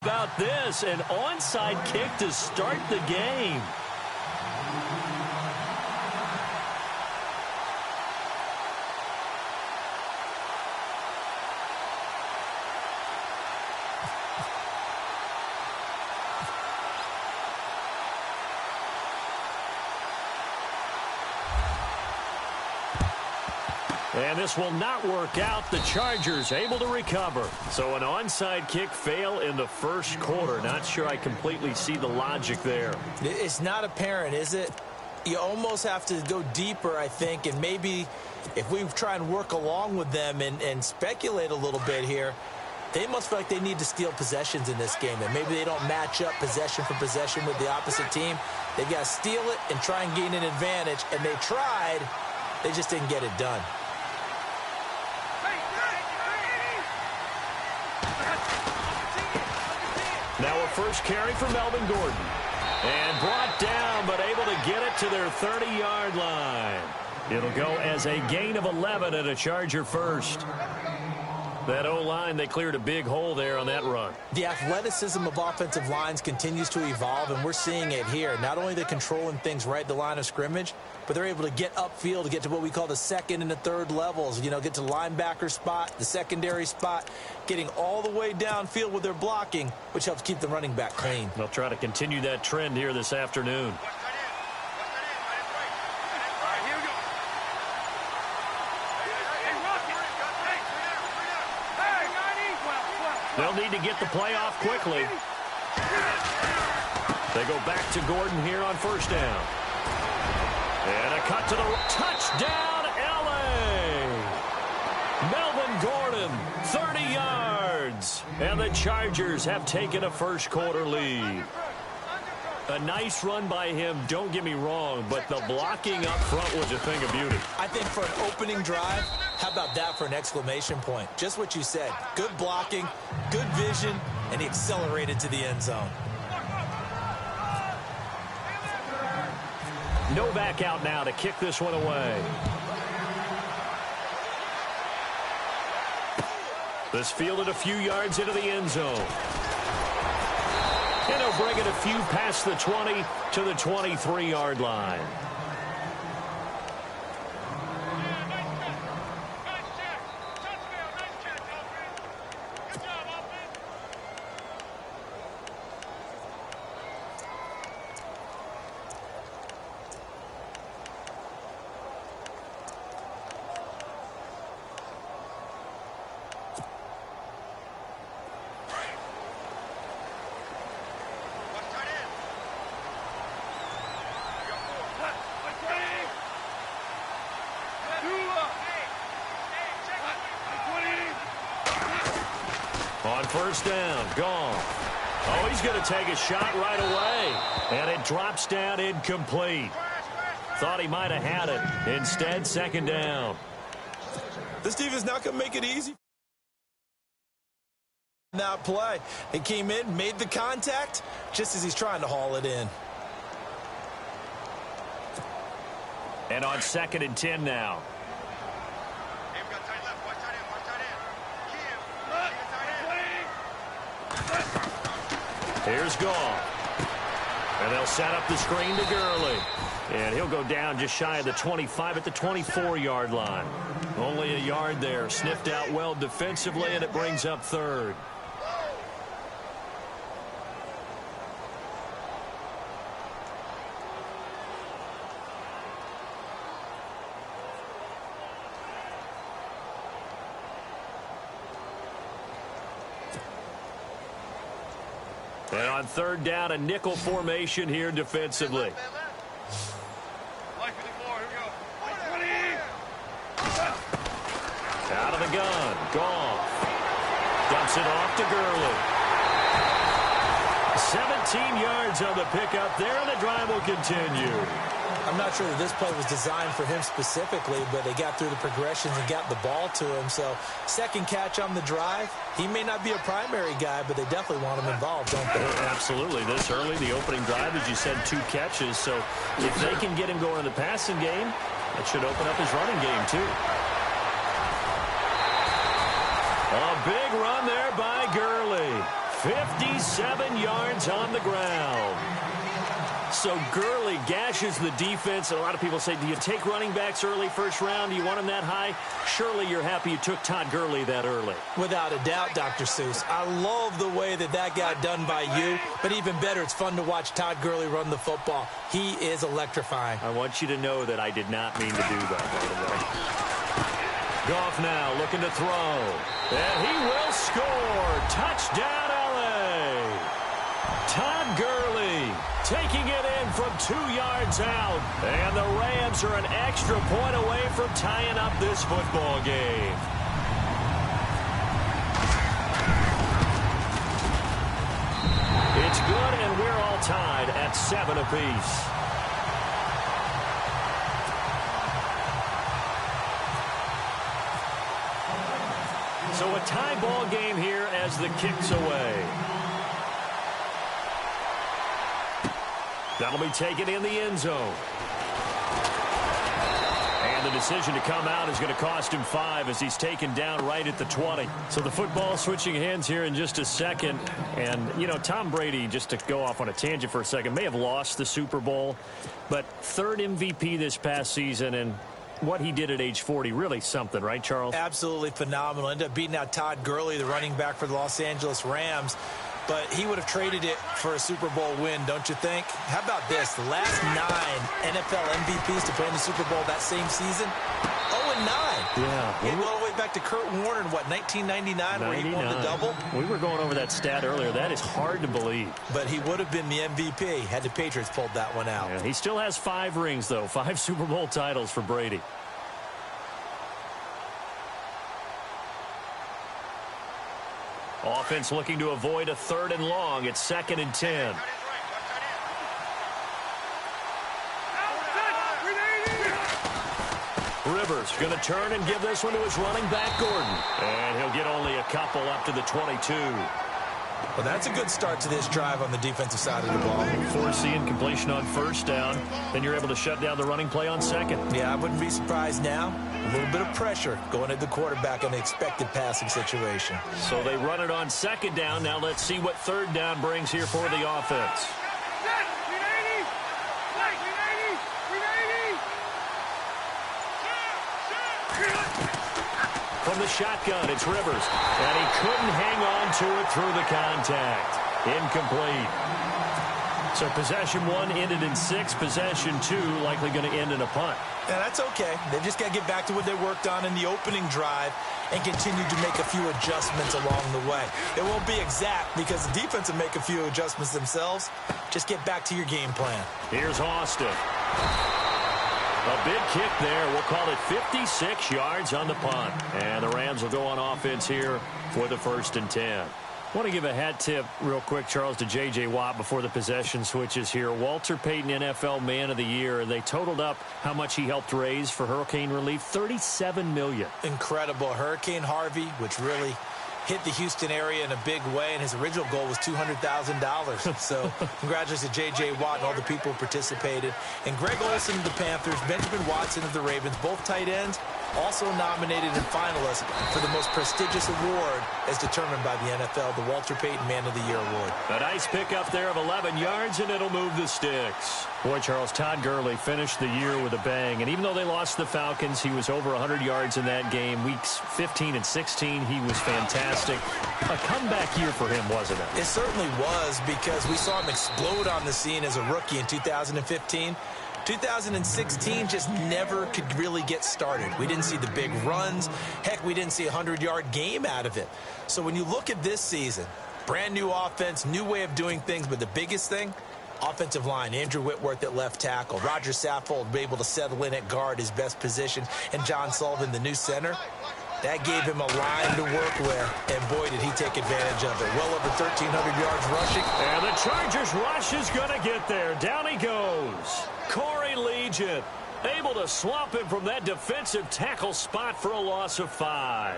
About this, an onside kick to start the game. And this will not work out. The Chargers able to recover. So an onside kick fail in the first quarter. Not sure I completely see the logic there. It's not apparent, is it? You almost have to go deeper, I think, and maybe if we try and work along with them and speculate a little bit here, they must feel like they need to steal possessions in this game, and maybe they don't match up possession for possession with the opposite team. They've got to steal it and try and gain an advantage, and they tried. They just didn't get it done. Now a first carry for Melvin Gordon. And brought down, but able to get it to their 30-yard line. It'll go as a gain of 11 and a Charger first. That O-line, they cleared a big hole there on that run. The athleticism of offensive lines continues to evolve, and we're seeing it here. Not only they're controlling things right at the line of scrimmage, but they're able to get upfield to get to what we call the second and the third levels. You know, get to the linebacker spot, the secondary spot, getting all the way downfield with their blocking, which helps keep the running back clean. They'll try to continue that trend here this afternoon. They'll need to get the play off quickly. They go back to Gordon here on first down. And a cut to the touchdown, L.A. Melvin Gordon, 30 yards. And the Chargers have taken a first quarter lead. A nice run by him, don't get me wrong, but the blocking up front was a thing of beauty. I think for an opening drive, how about that for an exclamation point? Just what you said. Good blocking, good vision, and he accelerated to the end zone. Novak out now to kick this one away. This fielded a few yards into the end zone. And he'll bring it a few past the 20 to the 23-yard line. On first down, gone. Oh, he's going to take a shot right away. And it drops down incomplete. Thought he might have had it. Instead, second down. This defense not going to make it easy. That play. It came in, made the contact, just as he's trying to haul it in. And on 2nd and 10 now. Here's Goff. And they'll set up the screen to Gurley. And he'll go down just shy of the 25 at the 24-yard line. Only a yard there. Sniffed out well defensively, and it brings up 3rd. And on 3rd down, a nickel formation here defensively. Out of the gun, Goff. Dumps it off to Gurley. 17 yards on the pickup there, and the drive will continue. I'm not sure that this play was designed for him specifically, but they got through the progressions and got the ball to him. So, second catch on the drive. He may not be a primary guy, but they definitely want him involved, don't they? Absolutely. This early, the opening drive, as you said, 2 catches. So, if they can get him going in the passing game, that should open up his running game, too. A big run there by Gurley. 57 yards on the ground. So Gurley gashes the defense, and a lot of people say, do you take running backs early first round? Do you want them that high? Surely you're happy you took Todd Gurley that early. Without a doubt, Dr. Seuss. I love the way that got done by you, but even better, it's fun to watch Todd Gurley run the football. He is electrifying. I want you to know that I did not mean to do that, by the way. Goff now looking to throw, and he will score. Touchdown, LA. Todd Gurley taking it in from 2 yards out. And the Rams are an extra point away from tying up this football game. It's good, and we're all tied at 7 apiece. So a tie ball game here as the kick's away. That'll be taken in the end zone. And the decision to come out is going to cost him 5 as he's taken down right at the 20. So the football switching hands here in just a second. And, you know, Tom Brady, just to go off on a tangent for a second, may have lost the Super Bowl, but 3rd MVP this past season, and what he did at age 40, really something, right, Charles? Absolutely phenomenal. Ended up beating out Todd Gurley, the running back for the Los Angeles Rams. But he would have traded it for a Super Bowl win, don't you think? How about this? The last 9 NFL MVPs to play in the Super Bowl that same season, 0-9. Yeah. He went all the way back to Kurt Warner in, what, 1999, where he won the double? We were going over that stat earlier. That is hard to believe. But he would have been the MVP had the Patriots pulled that one out. Yeah, he still has 5 rings, though. 5 Super Bowl titles for Brady. Offense looking to avoid a 3rd and long. It's 2nd and 10. Rivers going to turn and give this one to his running back, Gordon. And he'll get only a couple up to the 22. Well, that's a good start to this drive on the defensive side of the ball. Forcing completion on 1st down. Then you're able to shut down the running play on 2nd. Yeah, I wouldn't be surprised now. A little bit of pressure going at the quarterback in the expected passing situation. So they run it on 2nd down. Now let's see what 3rd down brings here for the offense. From the shotgun, it's Rivers. And he couldn't hang on to it through the contact. Incomplete. So possession 1 ended in 6. Possession 2 likely going to end in a punt. Yeah, that's okay. They've just got to get back to what they worked on in the opening drive and continue to make a few adjustments along the way. It won't be exact because the defense will make a few adjustments themselves. Just get back to your game plan. Here's Austin. A big kick there. We'll call it 56 yards on the punt. And the Rams will go on offense here for the 1st and 10. I want to give a hat tip real quick, Charles, to J.J. Watt before the possession switches here. Walter Payton, NFL Man of the Year, and they totaled up how much he helped raise for hurricane relief, $37 million. Incredible. Hurricane Harvey, which really hit the Houston area in a big way, and his original goal was $200,000. So congratulations to J.J. Watt and all the people who participated. And Greg Olsen of the Panthers, Benjamin Watson of the Ravens, both tight ends, also nominated and finalists for the most prestigious award as determined by the NFL, the Walter Payton Man of the Year Award. A nice pickup there of 11 yards, and it'll move the sticks. Boy, Charles, Todd Gurley finished the year with a bang. And even though they lost the Falcons, he was over 100 yards in that game. Weeks 15 and 16, he was fantastic. A comeback year for him, wasn't it? It certainly was, because we saw him explode on the scene as a rookie in 2015. 2016 just never could really get started. We didn't see the big runs. Heck, we didn't see a 100-yard game out of it. So when you look at this season, brand new offense, new way of doing things, but the biggest thing, offensive line, Andrew Whitworth at left tackle, Roger Saffold able to settle in at guard, his best position, and John Sullivan, the new center. That gave him a line to work with, and boy, did he take advantage of it. Well over 1,300 yards rushing. And the Chargers rush is going to get there. Down he goes. Corey Legion able to swamp him from that defensive tackle spot for a loss of 5.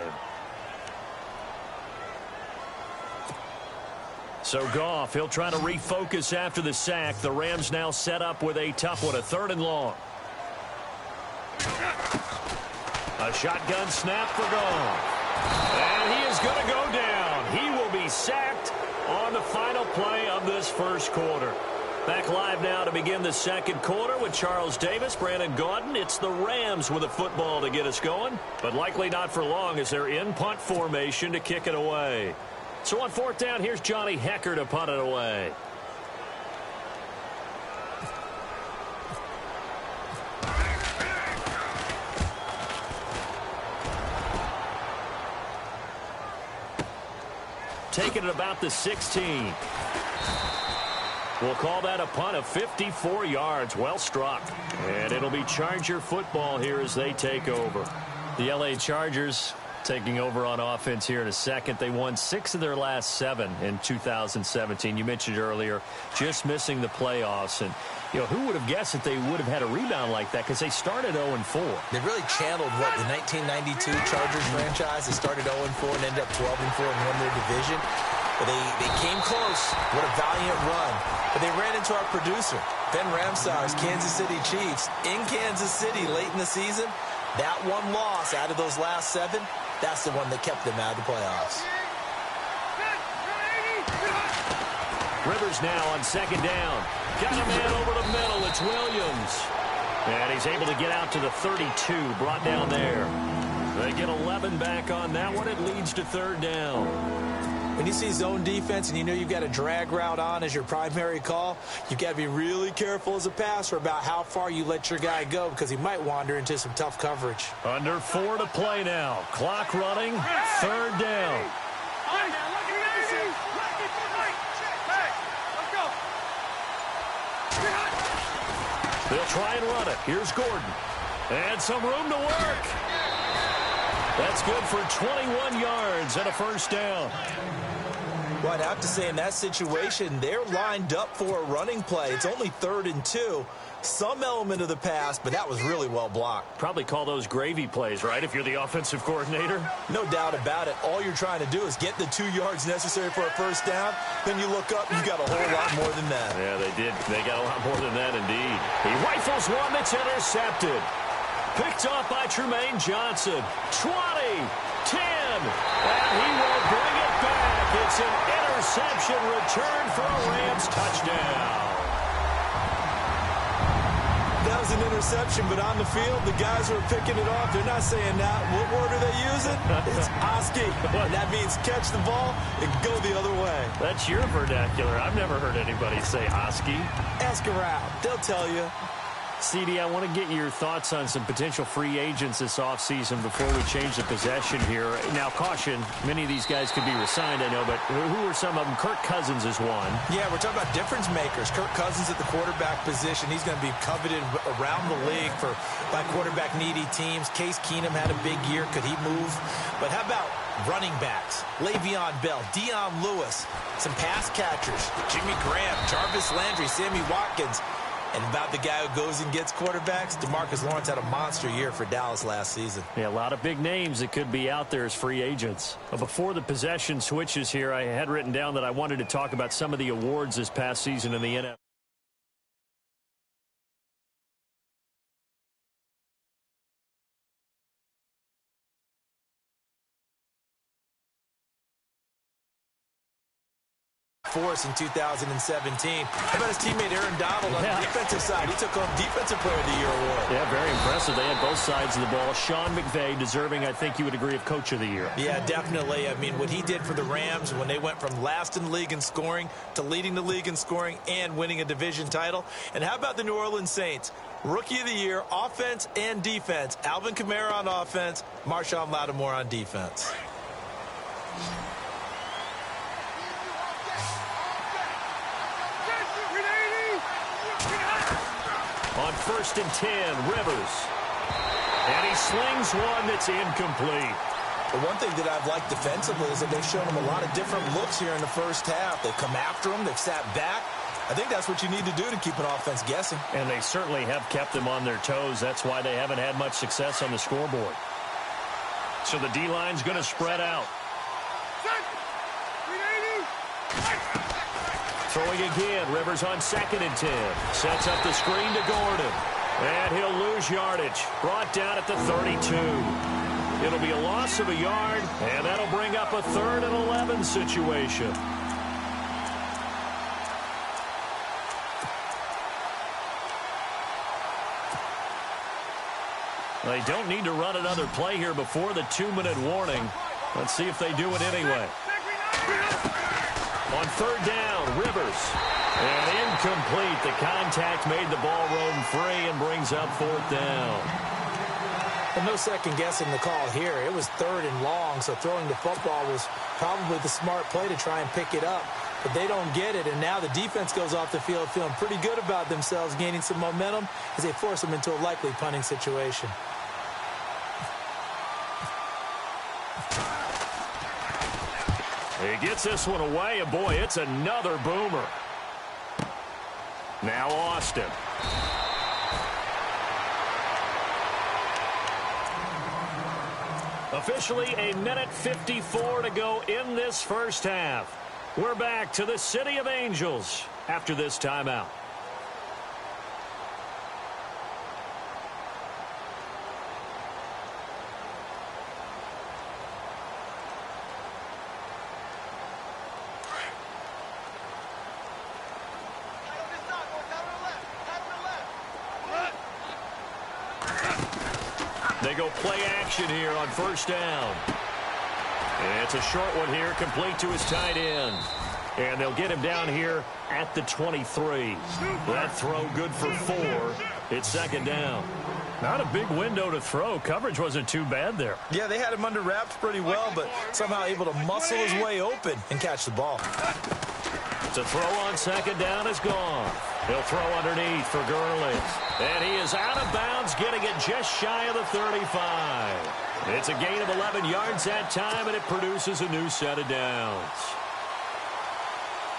So Goff, he'll try to refocus after the sack. The Rams now set up with a tough one, a 3rd and long. A shotgun snap for Goff. And he is going to go down. He will be sacked on the final play of this first quarter. Back live now to begin the second quarter with Charles Davis, Brandon Gaudin. It's the Rams with a football to get us going, but likely not for long as they're in punt formation to kick it away. So on fourth down, here's Johnny Hecker to punt it away. Taking it about the 16. We'll call that a punt of 54 yards. Well struck. And it'll be Charger football here as they take over. The L.A. Chargers taking over on offense here in a second. They won 6 of their last 7 in 2017. You mentioned earlier just missing the playoffs. And, you know, who would have guessed that they would have had a rebound like that because they started 0-4. They really channeled, what, the 1992 Chargers franchise. They started 0-4 and ended up 12-4 and won their division. But they came close. What a valiant run. But they ran into our producer, Ben Ramsar's Kansas City Chiefs in Kansas City late in the season. That one loss out of those last 7, that's the one that kept them out of the playoffs. Rivers now on second down. Got a man over the middle. It's Williams. And he's able to get out to the 32, brought down there. They get 11 back on that one. It leads to third down. When you see zone defense and you know you've got a drag route on as your primary call, you've got to be really careful as a passer about how far you let your guy go because he might wander into some tough coverage. Under 4 to play now. Clock running. Third down. They'll try and run it. Here's Gordon. And some room to work. That's good for 21 yards and a first down. Well, I'd have to say in that situation, they're lined up for a running play. It's only 3rd and 2. Some element of the pass, but that was really well blocked. Probably call those gravy plays, right, if you're the offensive coordinator? No doubt about it. All you're trying to do is get the 2 yards necessary for a first down. Then you look up, you got a whole lot more than that. Yeah, they did. They got a lot more than that, indeed. He rifles one that's intercepted. Picked off by Tremaine Johnson. 20, 10, and he will bring it back. It's an interception return for a Rams touchdown. That was an interception, but on the field, the guys who are picking it off, they're not saying that. What word are they using? It's Oski. And that means catch the ball and go the other way. That's your vernacular. I've never heard anybody say Oski. Ask around. They'll tell you. CD, I want to get your thoughts on some potential free agents this offseason before we change the possession here. Now, caution, many of these guys could be re-signed, I know, but who are some of them? Kirk Cousins is one. Yeah, we're talking about difference makers. Kirk Cousins at the quarterback position. He's going to be coveted around the league by quarterback-needy teams. Case Keenum had a big year. Could he move? But how about running backs? Le'Veon Bell, Dion Lewis, some pass catchers, Jimmy Graham, Jarvis Landry, Sammy Watkins. And about the guy who goes and gets quarterbacks, DeMarcus Lawrence had a monster year for Dallas last season. Yeah, a lot of big names that could be out there as free agents. But before the possession switches here, I had written down that I wanted to talk about some of the awards this past season in the NFL. Force in 2017. How about his teammate Aaron Donald on the defensive side? He took home Defensive Player of the Year award. Yeah, very impressive. They had both sides of the ball. Sean McVay deserving, I think you would agree, of Coach of the Year. Yeah, definitely. I mean, what he did for the Rams when they went from last in the league in scoring to leading the league in scoring and winning a division title. And how about the New Orleans Saints? Rookie of the Year, offense and defense. Alvin Kamara on offense, Marshawn Lattimore on defense. On 1st and 10, Rivers. And he slings one that's incomplete. The one thing that I've liked defensively is that they've shown him a lot of different looks here in the first half. They've come after him. They've sat back. I think that's what you need to do to keep an offense guessing. And they certainly have kept them on their toes. That's why they haven't had much success on the scoreboard. So the D-line's going to spread out. Throwing again, Rivers on 2nd and 10. Sets up the screen to Gordon. And he'll lose yardage. Brought down at the 32. It'll be a loss of a yard, and that'll bring up a 3rd and 11 situation. They don't need to run another play here before the 2-minute warning. Let's see if they do it anyway. On third down, Rivers. And incomplete. The contact made the ball roam free and brings up fourth down. And no second guessing the call here. It was third and long, so throwing the football was probably the smart play to try and pick it up. But they don't get it, and now the defense goes off the field feeling pretty good about themselves, gaining some momentum as they force them into a likely punting situation. He gets this one away, and boy, it's another boomer. Now Austin. Officially a minute 54 to go in this first half. We're back to the City of Angels after this timeout. They go play action here on first down. And it's a short one here, complete to his tight end. And they'll get him down here at the 23. That throw good for 4. It's second down. Not a big window to throw. Coverage wasn't too bad there. Yeah, they had him under wraps pretty well, but somehow able to muscle his way open and catch the ball. The throw on second down is gone. He'll throw underneath for Gurley. And he is out of bounds, getting it just shy of the 35. It's a gain of 11 yards that time, and it produces a new set of downs.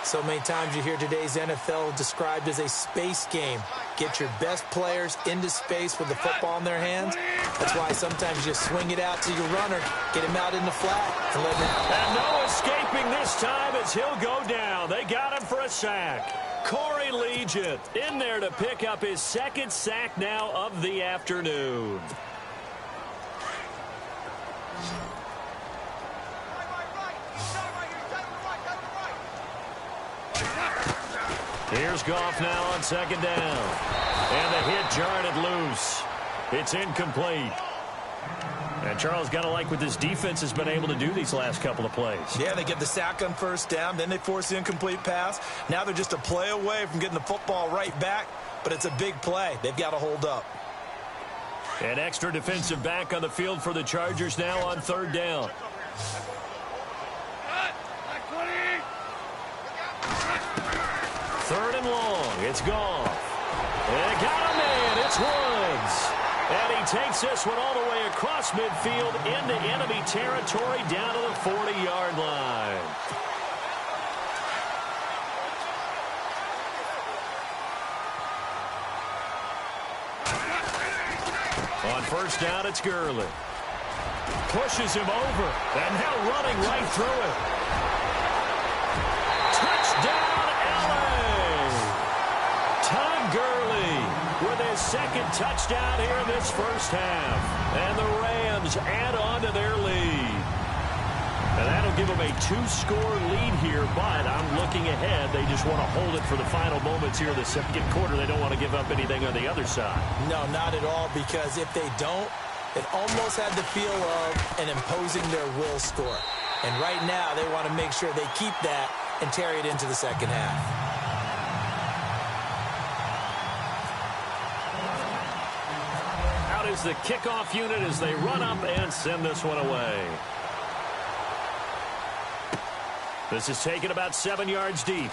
So many times you hear today's NFL described as a space game. Get your best players into space with the football in their hands. That's why sometimes you just swing it out to your runner, get him out in the flat, and let him... And no escaping this time as he'll go down. They got him for a sack. Corey Legion in there to pick up his second sack now of the afternoon. Here's Goff now on second down. And the hit jarred it loose. It's incomplete. And Charles, got to like what this defense has been able to do these last couple of plays. Yeah, they get the sack on first down, then they force the incomplete pass. Now they're just a play away from getting the football right back, but it's a big play. They've got to hold up. An extra defensive back on the field for the Chargers now on third down. Third and long. It's gone. And got a man. It's Woods. And he takes this one all the way across midfield into enemy territory down to the 40-yard line. On first down, it's Gurley. Pushes him over. And now running right through it. Touchdown, LA! Todd Gurley with his second touchdown here in this first half. And the Rams add on to their lead. And that'll give them a 2-score lead here, but I'm looking ahead. They just want to hold it for the final moments here in the second quarter. They don't want to give up anything on the other side. No, not at all, because if they don't, it almost had the feel of an imposing their will score. And right now, they want to make sure they keep that and carry it into the second half. Out is the kickoff unit as they run up and send this one away. This is taken about 7 yards deep.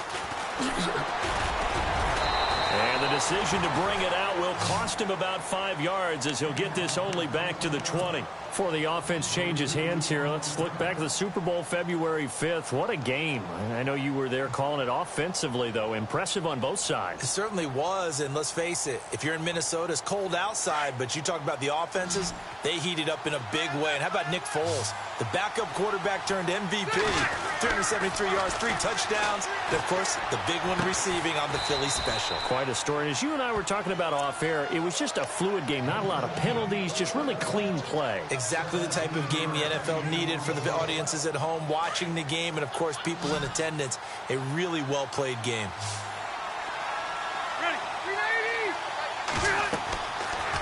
And the decision to bring it out will cost him about 5 yards as he'll get this only back to the 20. Before the offense changes hands here, let's look back at the Super Bowl February 5th. What a game. I know you were there calling it offensively, though. Impressive on both sides. It certainly was, and let's face it, if you're in Minnesota, it's cold outside, but you talk about the offenses, they heated up in a big way. And how about Nick Foles? The backup quarterback turned MVP. 373 yards, 3 touchdowns, and, of course, the big one receiving on the Philly special. Quite a story. As you and I were talking about off air, it was just a fluid game. Not a lot of penalties, just really clean play. Exactly the type of game the NFL needed for the audiences at home watching the game and, of course, people in attendance. A really well-played game.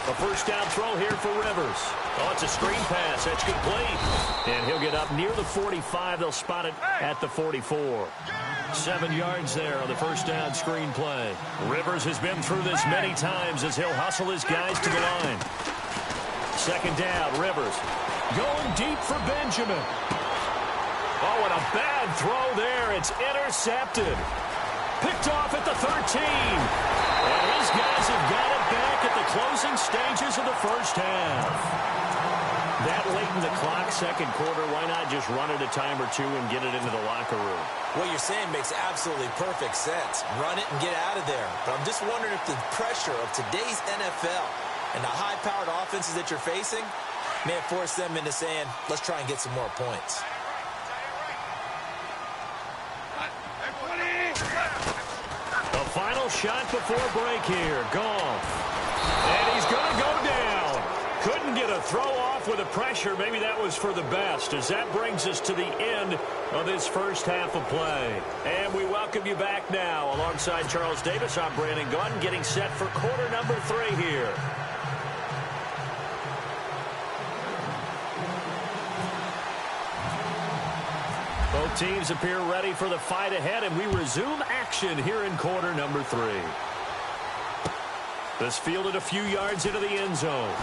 A first down throw here for Rivers. Oh, it's a screen pass. That's complete. And he'll get up near the 45. They'll spot it at the 44. 7 yards there on the first down screen play. Rivers has been through this many times as he'll hustle his guys to the line. Second down, Rivers going deep for Benjamin. Oh, and a bad throw there. It's intercepted. Picked off at the 13. And his guys have got it back at the closing stages of the first half. That late in the clock, second quarter, why not just run it a time or two and get it into the locker room? What you're saying makes absolutely perfect sense. Run it and get out of there. But I'm just wondering if the pressure of today's NFL and the high-powered offenses that you're facing may have forced them into saying, let's try and get some more points. The final shot before break here. Goff. And he's going to go down. Couldn't get a throw off with the pressure. Maybe that was for the best, as that brings us to the end of this first half of play. And we welcome you back now. Alongside Charles Davis, I'm Brandon Gaudin, getting set for quarter number 3 here. Both teams appear ready for the fight ahead, and we resume action here in quarter number 3. This fielded a few yards into the end zone.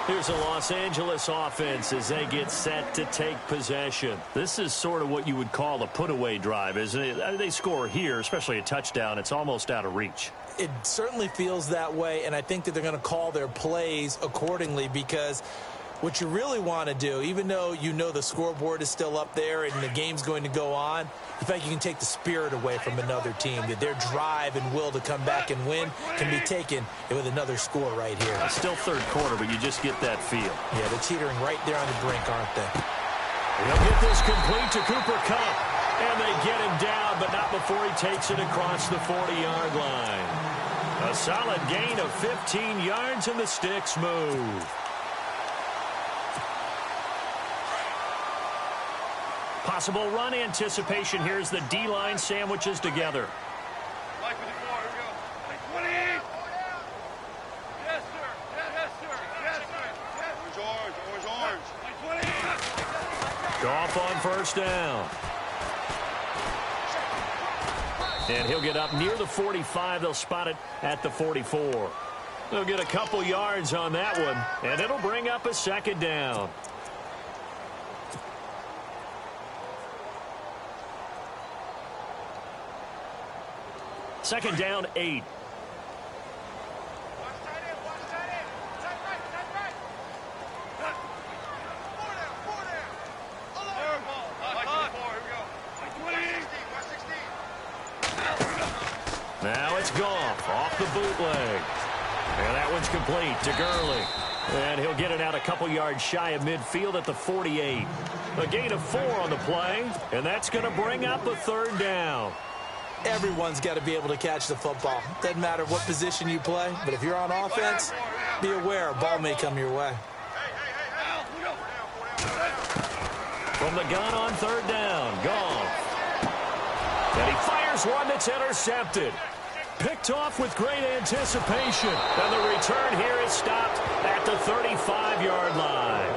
Here's a Los Angeles offense as they get set to take possession. This is sort of what you would call a put-away drive, isn't it? They score here, especially a touchdown. It's almost out of reach. It certainly feels that way, and I think that they're going to call their plays accordingly, because what you really want to do, even though you know the scoreboard is still up there and the game's going to go on, in fact, you can take the spirit away from another team, that their drive and will to come back and win can be taken with another score right here. It's still third quarter, but you just get that feel. Yeah, they're teetering right there on the brink, aren't they? He'll get this complete to Cooper Kupp, and they get him down, but not before he takes it across the 40-yard line. A solid gain of 15 yards, and the sticks move. Possible run anticipation here as the D-line sandwiches together. Mike 54, here we go. Mike 20. Yes, sir. Yes, sir. Yes, sir. Orange. Mike 20. Goff on first down. And he'll get up near the 45. They'll spot it at the 44. They'll get a couple yards on that one, and it'll bring up a second down. Second down, 8. Now it's Goff off the bootleg. And that one's complete to Gurley. And he'll get it out a couple yards shy of midfield at the 48. A gain of 4 on the play, and that's going to bring up a third down. Everyone's got to be able to catch the football. Doesn't matter what position you play, but if you're on offense, be aware a ball may come your way. From the gun on third down, Goff. And he fires one that's intercepted. Picked off with great anticipation. And the return here is stopped at the 35-yard line.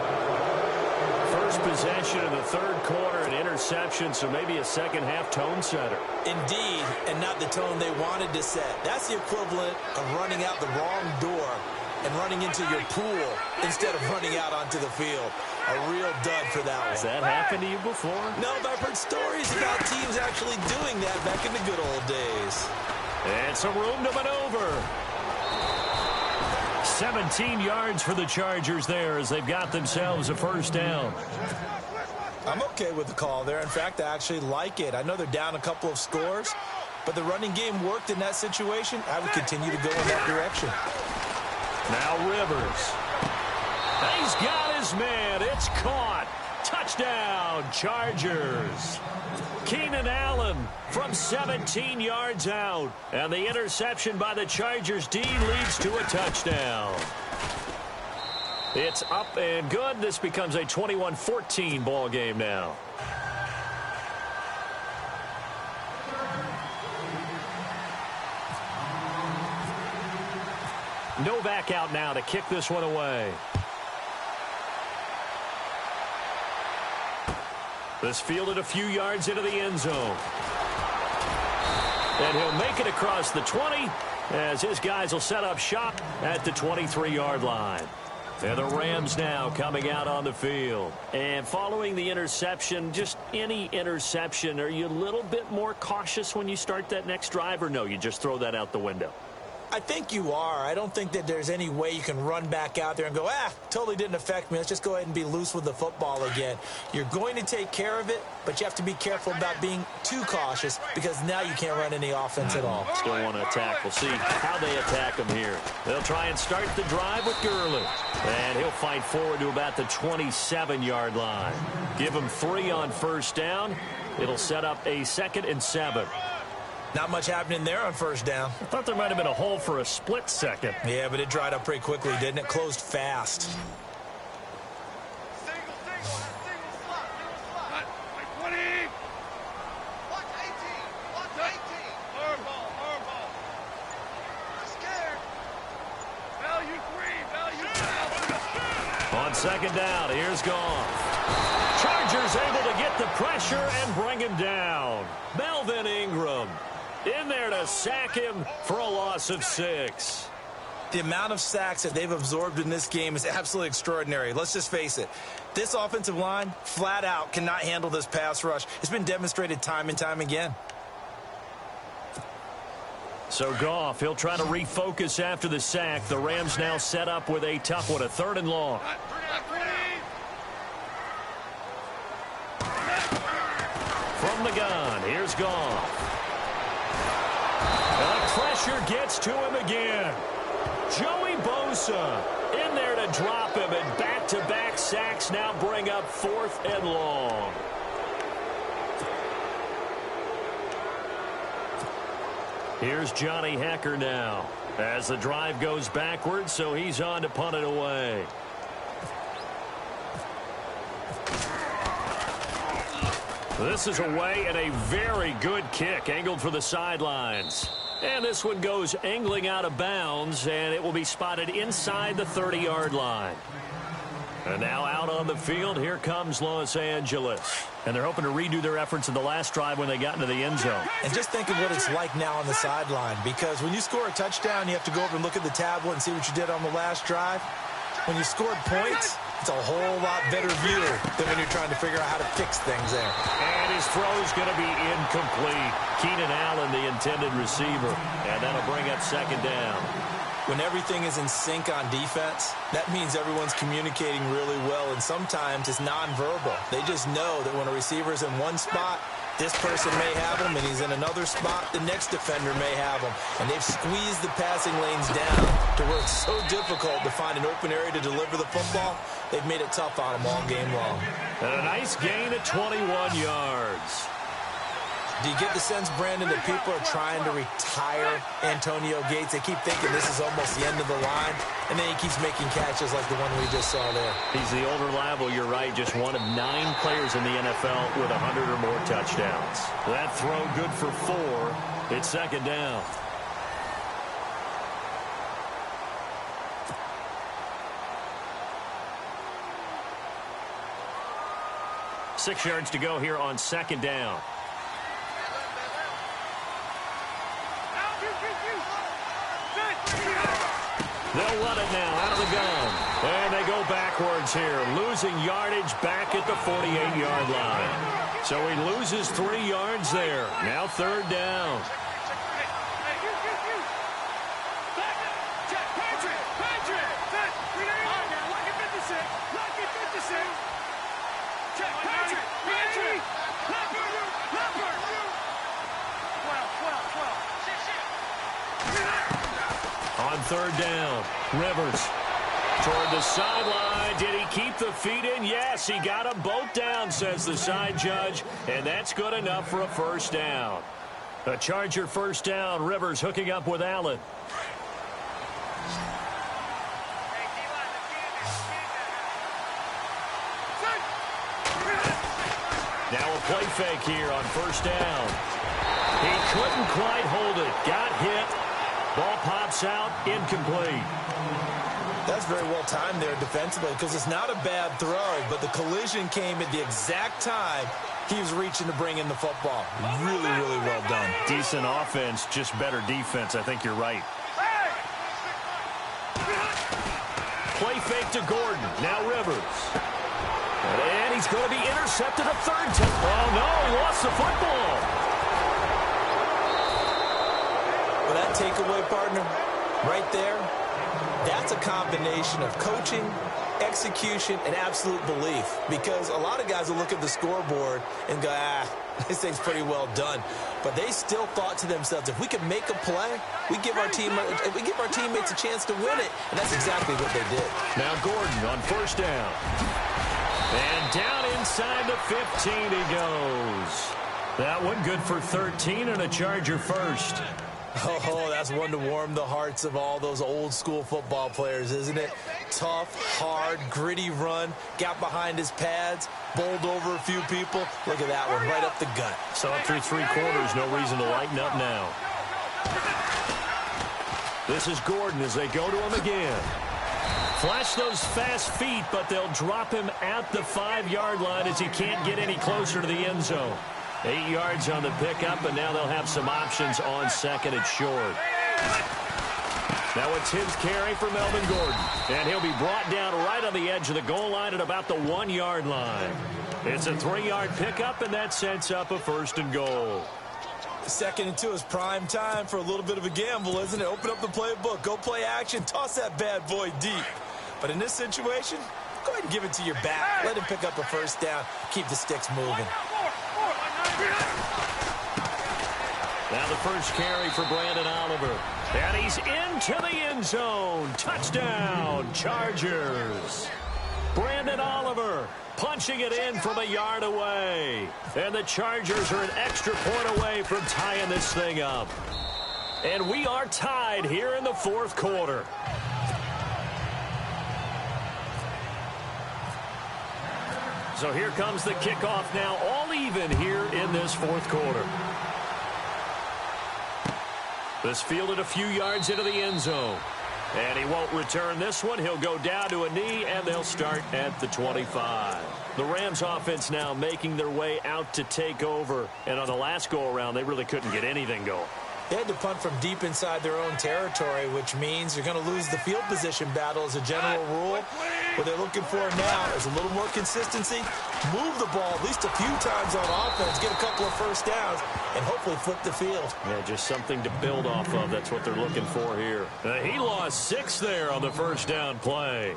First possession of the third quarter, an interception, so maybe a second-half tone setter. Indeed, and not the tone they wanted to set. That's the equivalent of running out the wrong door and running into your pool instead of running out onto the field. A real dud for that one. Has that happened to you before? No, but I've heard stories about teams actually doing that back in the good old days. And some room to maneuver. 17 yards for the Chargers there as they've got themselves a first down. I'm okay with the call there. In fact, I actually like it. I know they're down a couple of scores, but the running game worked in that situation. I would continue to go in that direction. Now Rivers. He's got his man. It's caught. Touchdown, Chargers. Keenan Allen from 17 yards out. And the interception by the Chargers D leads to a touchdown. It's up and good. This becomes a 21-14 ball game now. Novak out now to kick this one away. This fielded a few yards into the end zone. And he'll make it across the 20 as his guys will set up shop at the 23-yard line. And the Rams now coming out on the field. And following the interception, just any interception, are you a little bit more cautious when you start that next drive, or no, you just throw that out the window? I think you are. I don't think that there's any way you can run back out there and go, totally didn't affect me. Let's just go ahead and be loose with the football again. You're going to take care of it, but you have to be careful about being too cautious because now you can't run any offense at all. Still want to attack. We'll see how they attack them here. They'll try and start the drive with Gurley. And he'll fight forward to about the 27-yard line. Give him 3 on first down. It'll set up a 2nd and 7. Not much happening there on first down. I thought there might have been a hole for a split second. Yeah, but it dried up pretty quickly, didn't it? Closed fast. Single slot. Cut. Like 20. Watch 18. Watch 18. Hardball. Scared. Value 3. On second down, here's Goff. Chargers able to get the pressure and bring him down. Melvin Ingram in there to sack him for a loss of 6. The amount of sacks that they've absorbed in this game is absolutely extraordinary. Let's just face it. This offensive line, flat out, cannot handle this pass rush. It's been demonstrated time and time again. So Goff, he'll try to refocus after the sack. The Rams now set up with a tough one, a 3rd and long. From the gun, here's Goff. And the pressure gets to him again. Joey Bosa in there to drop him, and back-to-back sacks now bring up 4th and long. Here's Johnny Hecker now as the drive goes backwards, so he's on to punt it away. This is away and a very good kick angled for the sidelines. And this one goes angling out of bounds, and it will be spotted inside the 30-yard line. And now out on the field, here comes Los Angeles. And they're hoping to redo their efforts in the last drive when they got into the end zone. And just think of what it's like now on the sideline, because when you score a touchdown, you have to go over and look at the tablet and see what you did on the last drive. When you scored points, it's a whole lot better view than when you're trying to figure out how to fix things there. And his throw's going to be incomplete. Keenan Allen, the intended receiver. And that'll bring up 2nd down. When everything is in sync on defense, that means everyone's communicating really well, and sometimes it's nonverbal. They just know that when a receiver's in one spot, this person may have him, and he's in another spot, the next defender may have him. And they've squeezed the passing lanes down to where it's so difficult to find an open area to deliver the football. They've made it tough on them all game long. And a nice gain of 21 yards. Do you get the sense, Brandon, that people are trying to retire Antonio Gates? They keep thinking this is almost the end of the line, and then he keeps making catches like the one we just saw there. He's the old reliable, you're right, just one of 9 players in the NFL with 100 or more touchdowns. That throw good for 4. It's 2nd down. Six yards to go here on 2nd down. They'll run it now out of the gun. And they go backwards here, losing yardage back at the 48-yard line. So he loses 3 yards there. Now 3rd down. On 3rd down, Rivers toward the sideline. Did he keep the feet in? Yes, he got them both down, says the side judge, and that's good enough for a 1st down. A Charger 1st down. Rivers hooking up with Allen. Now a play fake here on 1st down. He couldn't quite hold it. Got hit. Ball pops out, incomplete. That's very well timed there defensively because it's not a bad throw, but the collision came at the exact time he was reaching to bring in the football. Really, really well done. Decent offense, just better defense. I think you're right. Play fake to Gordon. Now Rivers. And he's going to be intercepted a third time. Oh, no, he lost the football. Well, that takeaway, partner, right there, that's a combination of coaching, execution, and absolute belief. Because a lot of guys will look at the scoreboard and go, this thing's pretty well done. But they still thought to themselves, if we can make a play, we give our teammates a chance to win it. And that's exactly what they did. Now Gordon on first down. And down inside the 15 he goes. That one good for 13 and a Charger first. Oh, that's one to warm the hearts of all those old-school football players, isn't it? Tough, hard, gritty run, got behind his pads, bowled over a few people. Look at that one, right up the gut. So through three quarters, no reason to lighten up now. This is Gordon as they go to him again. Flash those fast feet, but they'll drop him at the 5-yard line as he can't get any closer to the end zone. 8 yards on the pickup, and now they'll have some options on second and short. Now it's his carry for Melvin Gordon, and he'll be brought down right on the edge of the goal line at about the 1-yard line. It's a 3-yard pickup, and that sets up a first and goal. 2nd and 2 is prime time for a little bit of a gamble, isn't it? Open up the playbook, go play action, toss that bad boy deep. But in this situation, go ahead and give it to your back. Let him pick up a first down, keep the sticks moving. Now the first carry for Brandon Oliver. And he's into the end zone. Touchdown, Chargers. Brandon Oliver punching it in from a yard away. And the Chargers are an extra point away from tying this thing up. And we are tied here in the fourth quarter. So here comes the kickoff now, all even here in this fourth quarter. This fielded a few yards into the end zone. And he won't return this one. He'll go down to a knee, and they'll start at the 25. The Rams offense now making their way out to take over. And on the last go-around, they really couldn't get anything going. They had to punt from deep inside their own territory, which means you're going to lose the field position battle as a general rule. What they're looking for now is a little more consistency, move the ball at least a few times on offense, get a couple of first downs, and hopefully flip the field. Yeah, just something to build off of. That's what they're looking for here. He lost 6 there on the first down play.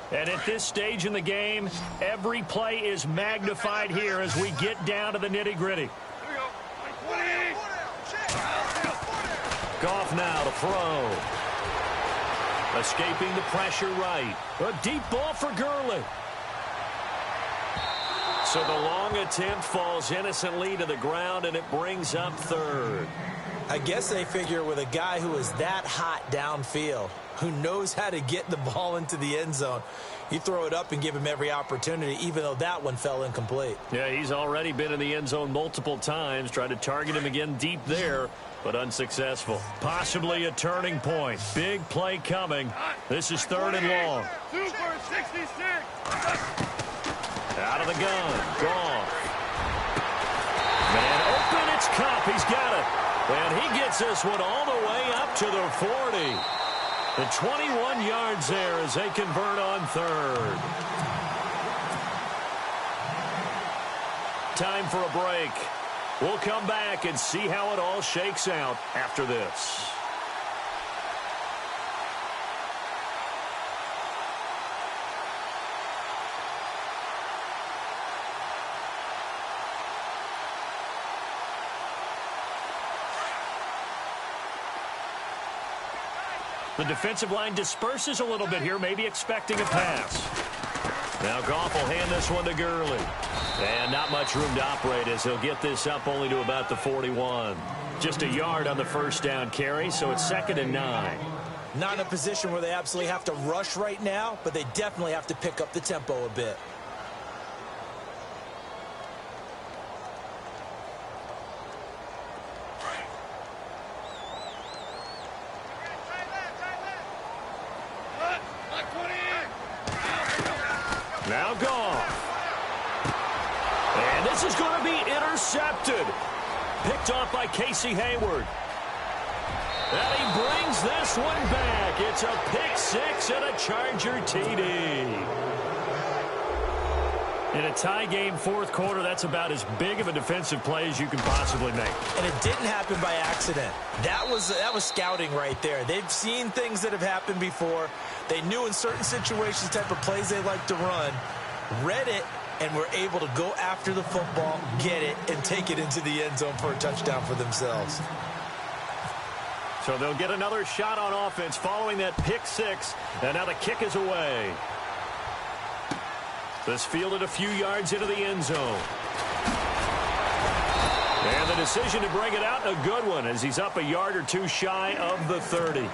And at this stage in the game, every play is magnified here as we get down to the nitty-gritty. Goff now to throw. Escaping the pressure right. A deep ball for Gurley. So the long attempt falls innocently to the ground, and it brings up third. I guess they figure with a guy who is that hot downfield, who knows how to get the ball into the end zone, you throw it up and give him every opportunity, even though that one fell incomplete. Yeah, he's already been in the end zone multiple times, tried to target him again deep there, but unsuccessful. Possibly a turning point. Big play coming. This is third and long. 2 for 66. Out of the gun. Goff. Man open. It's Kupp. He's got it. And he gets this one all the way up to the 40. The 21 yards there as they convert on third. Time for a break. We'll come back and see how it all shakes out after this. The defensive line disperses a little bit here, maybe expecting a pass. Now Goff will hand this one to Gurley. And not much room to operate as he'll get this up only to about the 41. Just a yard on the first down carry, so it's 2nd and 9. Not in a position where they absolutely have to rush right now, but they definitely have to pick up the tempo a bit. Now Goff. And this is going to be intercepted. Picked off by Casey Hayward. And he brings this one back. It's a pick six and a Charger TD. In a tie game, fourth quarter, that's about as big of a defensive play as you can possibly make. And it didn't happen by accident. That was scouting right there. They've seen things that have happened before. They knew in certain situations type of plays they like to run, read it, and were able to go after the football, get it, and take it into the end zone for a touchdown for themselves. So they'll get another shot on offense following that pick six, and now the kick is away. This fielded a few yards into the end zone. And the decision to bring it out, a good one, as he's up a yard or two shy of the 30.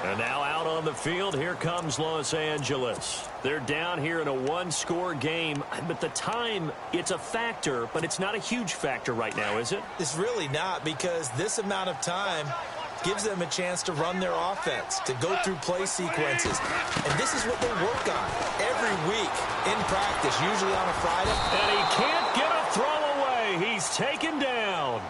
And now out on the field, here comes Los Angeles. They're down here in a one-score game, but the time, it's a factor, but it's not a huge factor right now, is it? It's really not, because this amount of time gives them a chance to run their offense, to go through play sequences. And this is what they work on every week in practice, usually on a Friday. And he can't get a throw away. He's taken down.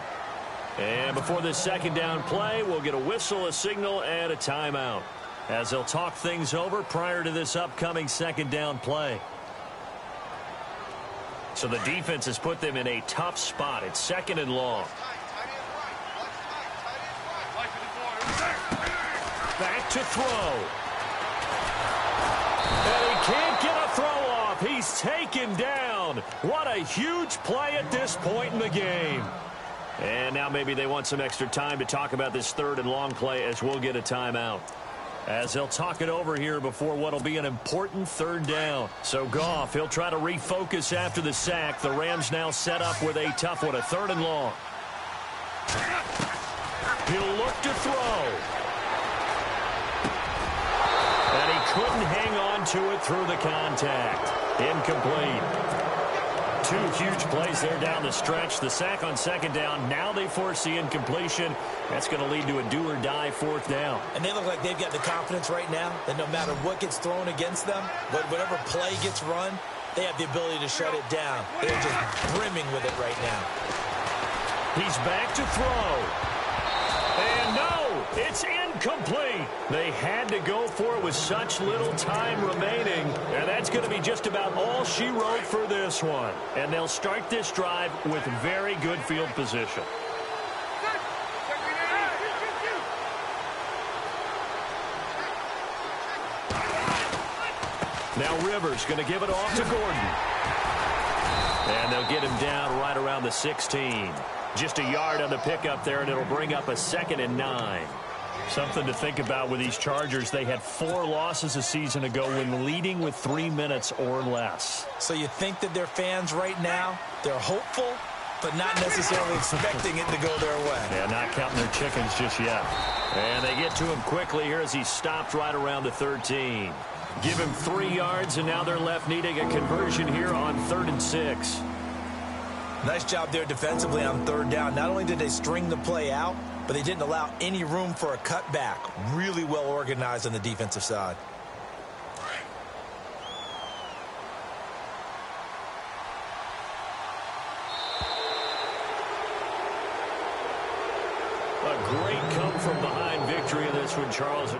And before this second down play, we'll get a whistle, a signal, and a timeout, as they'll talk things over prior to this upcoming second down play. So the defense has put them in a tough spot. It's 2nd and long. Back to throw. And he can't get a throw off. He's taken down. What a huge play at this point in the game. And now maybe they want some extra time to talk about this 3rd and long play, as we'll get a timeout, as they'll talk it over here before what will be an important 3rd down. So Goff, he'll try to refocus after the sack. The Rams now set up with a tough one, a 3rd and long. He'll look to throw. And he couldn't hang on to it through the contact. Incomplete. 2 huge plays there down the stretch. The sack on 2nd down. Now they force the incompletion. That's going to lead to a do-or-die 4th down. And they look like they've got the confidence right now that no matter what gets thrown against them, whatever play gets run, they have the ability to shut it down. They're just brimming with it right now. He's back to throw. And no, it's incomplete. They had to go for it with such little time remaining. And that's going to be just about all she wrote for this one. And they'll start this drive with very good field position. Now Rivers going to give it off to Gordon. And they'll get him down right around the 16. Just a yard on the pickup there, and it'll bring up a 2nd and 9. Something to think about with these Chargers. They had 4 losses a season ago when leading with 3 minutes or less. So you think that their fans right now, they're hopeful, but not necessarily expecting it to go their way. Yeah, not counting their chickens just yet. And they get to him quickly here as he stopped right around the 13. Give him 3 yards, and now they're left needing a conversion here on 3rd and 6. Nice job there defensively on 3rd down. Not only did they string the play out, but they didn't allow any room for a cutback. Really well organized on the defensive side. A great come-from-behind victory in this one, Charles.